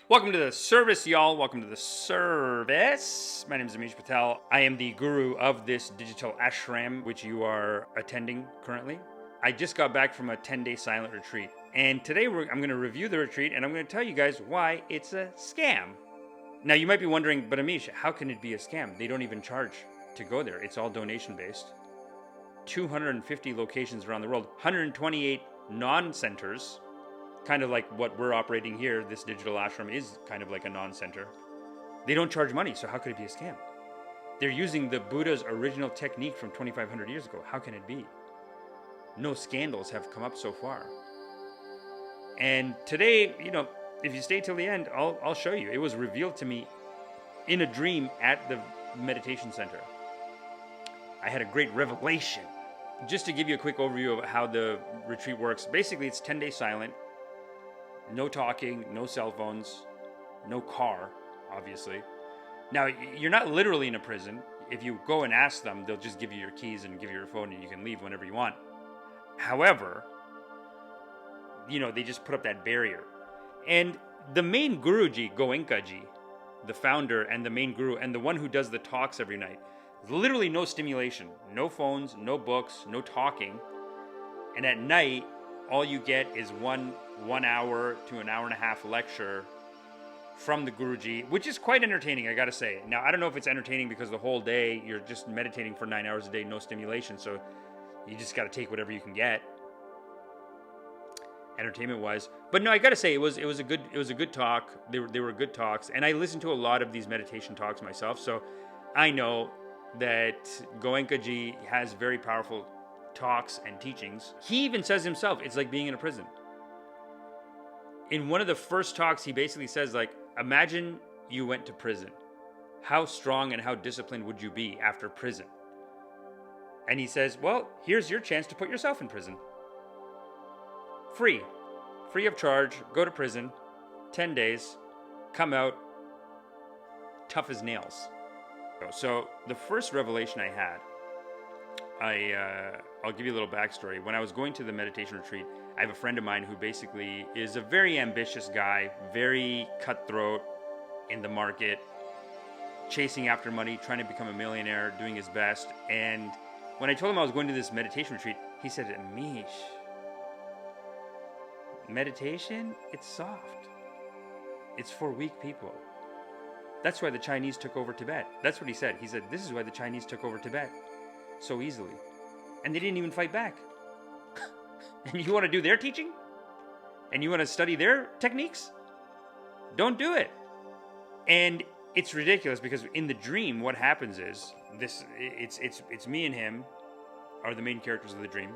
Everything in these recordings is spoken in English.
Welcome to the service, y'all. Welcome to the service. My name is Amish Patel. I am the guru of this digital ashram, which you are attending currently. I just got back from a 10-day silent retreat. And today I'm going to review the retreat, and I'm going to tell you guys why it's a scam. Now, you might be wondering, but Amish, how can it be a scam? They don't even charge to go there. It's all donation-based. 250 locations around the world, 128 non-centers. Kind of like what we're operating here, this digital ashram is kind of like a non-center. They don't charge money, so how could it be a scam? They're using the Buddha's original technique from 2,500 years ago. How can it be? No scandals have come up so far. And today, if you stay till the end, I'll show you. It was revealed to me in a dream at the meditation center. I had a great revelation. Just to give you a quick overview of how the retreat works, basically it's 10 days silent. No talking, no cell phones, no car, obviously. Now, you're not literally in a prison. If you go and ask them, they'll just give you your keys and give you your phone and you can leave whenever you want. However, they just put up that barrier. And the main Guruji, Goenkaji, the founder and the main guru and the one who does the talks every night, literally no stimulation, no phones, no books, no talking. And at night, all you get is one hour to an hour and a half lecture from the Guruji, which is quite entertaining, I gotta say. Now, I don't know if it's entertaining because the whole day you're just meditating for 9 hours a day, no stimulation, so you just gotta take whatever you can get, entertainment-wise. But no, I gotta say, it was a good talk. They were good talks, and I listened to a lot of these meditation talks myself, so I know that Goenkaji has very powerful talks and teachings. He even says himself, it's like being in a prison. In one of the first talks, he basically says, imagine you went to prison. How strong and how disciplined would you be after prison? And he says, well, here's your chance to put yourself in prison. Free of charge, go to prison, 10 days, come out, tough as nails. So the first revelation I had, I'll give you a little backstory. When I was going to the meditation retreat, I have a friend of mine who basically is a very ambitious guy, very cutthroat in the market, chasing after money, trying to become a millionaire, doing his best. And when I told him I was going to this meditation retreat, he said, Amish, meditation, it's soft. It's for weak people. That's why the Chinese took over Tibet. That's what he said. He said, this is why the Chinese took over Tibet so easily. And they didn't even fight back. And you want to do their teaching? And you want to study their techniques? Don't do it. And it's ridiculous because in the dream, what happens is it's me and him are the main characters of the dream.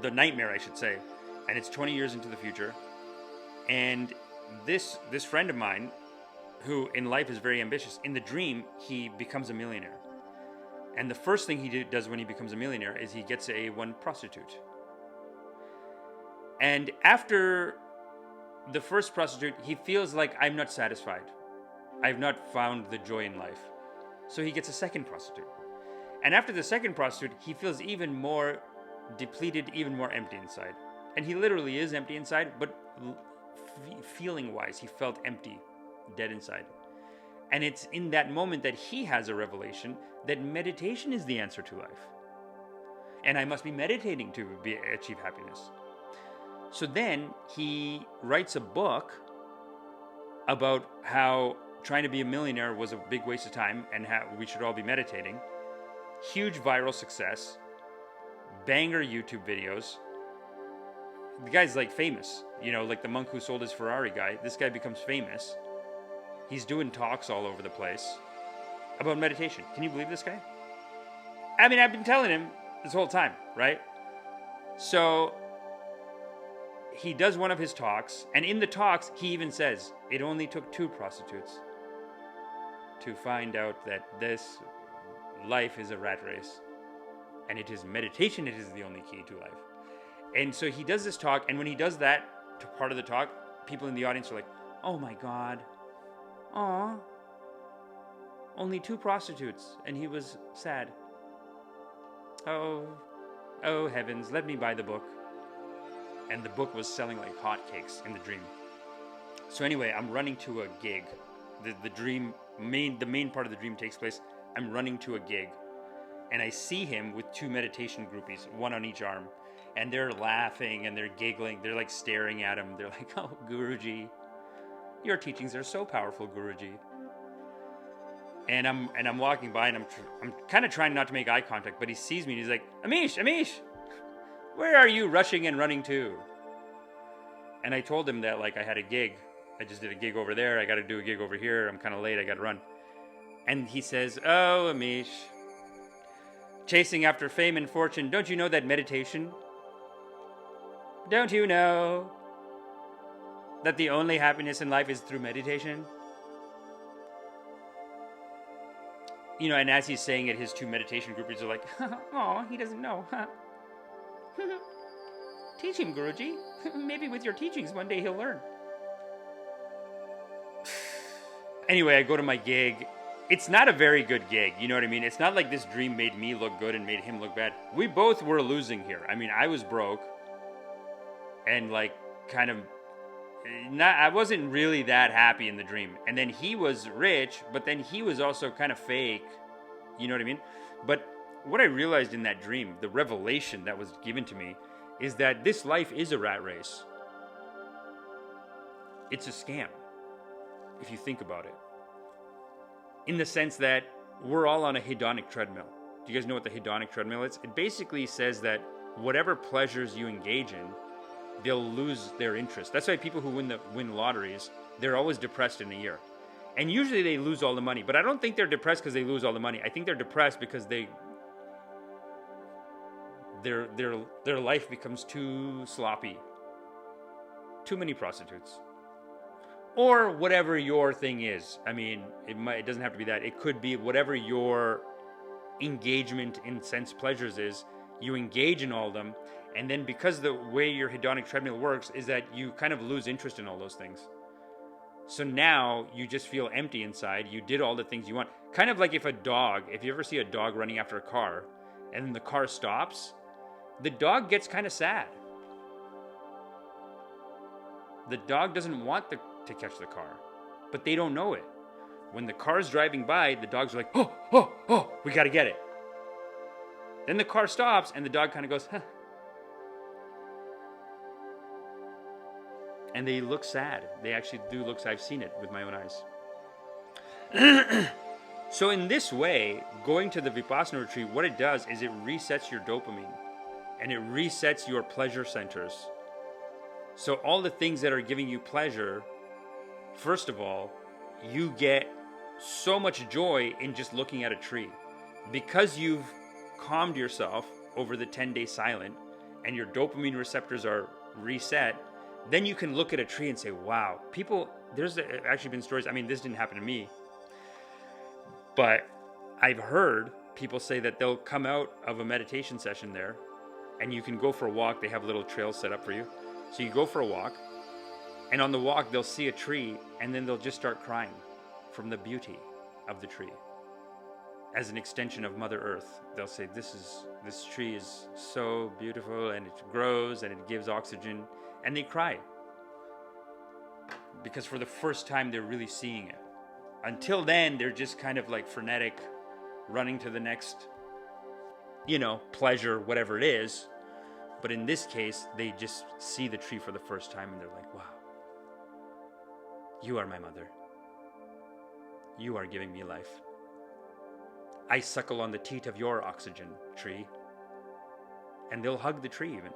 The nightmare, I should say. And it's 20 years into the future. And this friend of mine, who in life is very ambitious, in the dream, he becomes a millionaire. And the first thing he does when he becomes a millionaire is he gets one prostitute. And after the first prostitute, he feels like, I'm not satisfied. I've not found the joy in life. So he gets a second prostitute. And after the second prostitute, he feels even more depleted, even more empty inside. And he literally is empty inside, but feeling-wise, he felt empty, dead inside. And it's in that moment that he has a revelation that meditation is the answer to life. And I must be meditating to achieve happiness. So then he writes a book about how trying to be a millionaire was a big waste of time and how we should all be meditating. Huge viral success. Banger YouTube videos. The guy's famous. Like the monk who sold his Ferrari guy. This guy becomes famous. He's doing talks all over the place about meditation. Can you believe this guy? I mean, I've been telling him this whole time, right? So he does one of his talks, and in the talks, he even says, it only took 2 prostitutes to find out that this life is a rat race, and it is meditation, it is the only key to life. And so he does this talk, and when he does that part of the talk, people in the audience are like, oh my God, aw, only 2 prostitutes, and he was sad. Oh heavens, let me buy the book. And the book was selling like hotcakes in the dream. So anyway, I'm running to a gig. The main part of the dream takes place. I'm running to a gig, and I see him with two meditation groupies, one on each arm, and they're laughing and they're giggling. They're like staring at him. They're like, "Oh, Guruji, your teachings are so powerful, Guruji." And I'm walking by, and I'm kind of trying not to make eye contact, but he sees me and he's like, Amish, where are you rushing and running to? And I told him that like I had a gig. I just did a gig over there. I got to do a gig over here. I'm kind of late. I got to run. And he says, "Oh, Amish, chasing after fame and fortune. Don't you know that meditation? Don't you know that the only happiness in life is through meditation?" You know, and as he's saying it, his two meditation groupies are like, "Oh, he doesn't know. Teach him, Guruji. Maybe with your teachings one day he'll learn." Anyway, I go to my gig. It's not a very good gig, you know what I mean? It's not like this dream made me look good and made him look bad. We both were losing here. I mean, I was broke and like kind of I wasn't really that happy in the dream. And then he was rich, but then he was also kind of fake, you know what I mean? But what I realized in that dream, the revelation that was given to me, is that this life is a rat race. It's a scam, if you think about it. In the sense that we're all on a hedonic treadmill. Do you guys know what the hedonic treadmill is? It basically says that whatever pleasures you engage in, they'll lose their interest. That's why people who win lotteries, they're always depressed in a year. And usually they lose all the money. But I don't think they're depressed because they lose all the money. I think they're depressed because their life becomes too sloppy. Too many prostitutes. Or whatever your thing is. I mean, it doesn't have to be that. It could be whatever your engagement in sense pleasures is. You engage in all of them. And then because the way your hedonic treadmill works is that you kind of lose interest in all those things. So now you just feel empty inside. You did all the things you want. Kind of like if you ever see a dog running after a car and then the car stops, the dog gets kind of sad. The dog doesn't want to catch the car, but they don't know it. When the car's driving by, the dogs are like, oh, we got to get it. Then the car stops and the dog kind of goes, huh. And they look sad. They actually do look sad. I've seen it with my own eyes. So in this way, going to the Vipassana retreat, what it does is it resets your dopamine and it resets your pleasure centers. So all the things that are giving you pleasure, first of all, you get so much joy in just looking at a tree. Because you've calmed yourself over the 10-day silent and your dopamine receptors are reset, then you can look at a tree and say, wow. There's actually been stories, I mean, this didn't happen to me, but I've heard people say that they'll come out of a meditation session there and you can go for a walk. They have little trails set up for you. So you go for a walk, and on the walk, they'll see a tree, and then they'll just start crying from the beauty of the tree. As an extension of Mother Earth, they'll say, this tree is so beautiful, and it grows, and it gives oxygen, and they cry. Because for the first time, they're really seeing it. Until then, they're just kind of like frenetic, running to the next, pleasure, whatever it is. But in this case, they just see the tree for the first time and they're like, wow, you are my mother. You are giving me life. I suckle on the teat of your oxygen, tree. And they'll hug the tree even.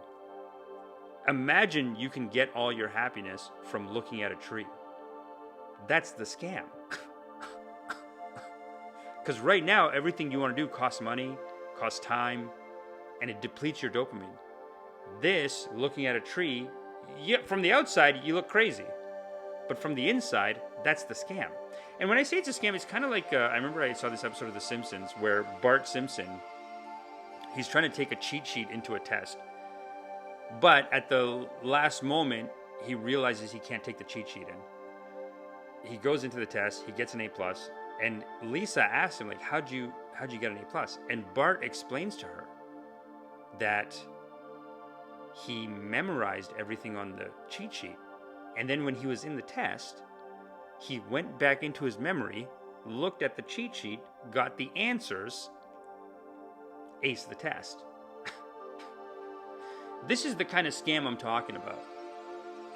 Imagine you can get all your happiness from looking at a tree. That's the scam. Because right now, everything you want to do costs money, costs time, and it depletes your dopamine. This, looking at a tree, from the outside, you look crazy. But from the inside, that's the scam. And when I say it's a scam, it's kind of like, I remember I saw this episode of The Simpsons where Bart Simpson, he's trying to take a cheat sheet into a test. But at the last moment, he realizes he can't take the cheat sheet in. He goes into the test, he gets an A+, and Lisa asks him, like, how'd you get an A+? And Bart explains to her that he memorized everything on the cheat sheet And then when he was in the test, he went back into his memory, looked at the cheat sheet, got the answers, aced the test. This is the kind of scam I'm talking about.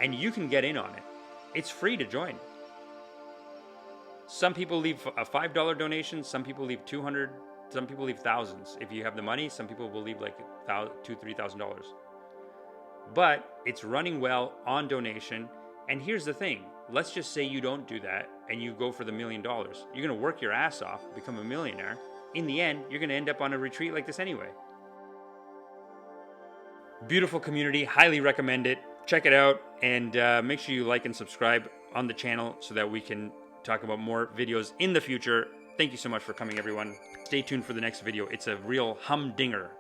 And you can get in on it. It's free to join. Some people leave a $5 donation, some people leave $200, some people leave thousands. If you have the money, some people will leave like $2,000-$3,000. But it's running well on donation. And here's the thing. Let's just say you don't do that and you go for the $1 million. You're going to work your ass off, become a millionaire. In the end, you're going to end up on a retreat like this anyway. Beautiful community. Highly recommend it. Check it out. And make sure you like and subscribe on the channel so that we can talk about more videos in the future. Thank you so much for coming, everyone. Stay tuned for the next video. It's a real humdinger.